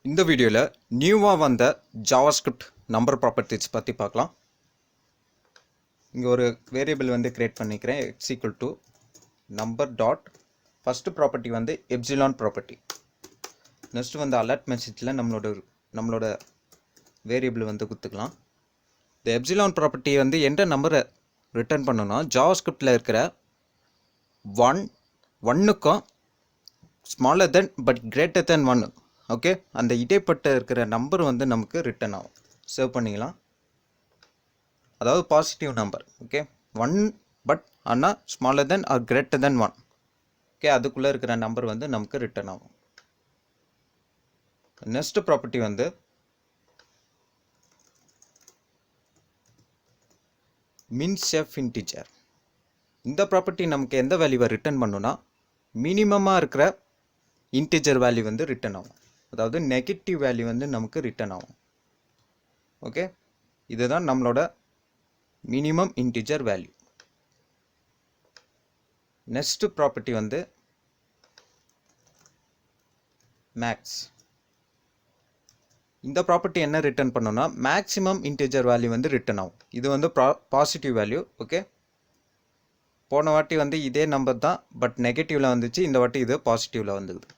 இந்த வீடியோல நியூவா வந்த JavaScript நம்பர் ப்ராப்பர்ட்டிஸ் பத்தி பார்க்கலாம். இங்க ஒரு வேரியபிள் வந்து கிரியேட் பண்ணிக்கிறேன் x = number dot first property வந்து epsilon ப்ராப்பர்ட்டி. நெக்ஸ்ட் வந்து அலர்ட் மெசேஜ்ல நம்மளோட வேரியபிள் வந்து கொடுத்துக்கலாம். இந்த epsilon ப்ராப்பர்ட்டி வந்து எந்த நம்பரை ரிட்டர்ன் பண்ணனும்னா JavaScriptல இருக்கிற 1க்கும் smaller than but greater than 1. Okay, அந்த இடைப்பட்ட இருக்கிற நம்பர் வந்து நமக்கு ரிட்டர்ன் ஆகும். சேவ் பண்ணிக்கலாம். அதாவது பாசிட்டிவ் நம்பர். ஓகே, 1 பட் ஆனால் smaller than R greater than 1. Okay, அதுக்குள்ளே இருக்கிற நம்பர் வந்து நமக்கு ரிட்டர்ன் ஆகும். நெக்ஸ்ட் ப்ராப்பர்ட்டி வந்து min/sef இன்டிஜர். இந்த ப்ராப்பர்ட்டி நமக்கு எந்த வேல்யூவை ரிட்டர்ன் பண்ணுன்னா மினிமமாக இருக்கிற இன்டிஜர் வேல்யூ வந்து ரிட்டர்ன் ஆகும். அதாவது நெகட்டிவ் வேல்யூ வந்து நமக்கு ரிட்டர்ன் ஆகும். ஓகே, இதுதான் நம்மளோட minimum integer value. Next property வந்து மேக்ஸ். இந்த ப்ராப்பர்ட்டி என்ன ரிட்டர்ன் பண்ணுன்னா மேக்ஸிமம் இன்டிஜர் வேல்யூ வந்து ரிட்டர்ன் ஆகும். இது வந்து பாசிட்டிவ் வேல்யூ. ஓகே, போன வாட்டி வந்து இதே நம்பர் தான் பட் நெகட்டிவ்ல வந்துச்சு, இந்த வாட்டி இது பாசிட்டிவ்ல வந்துக்குது.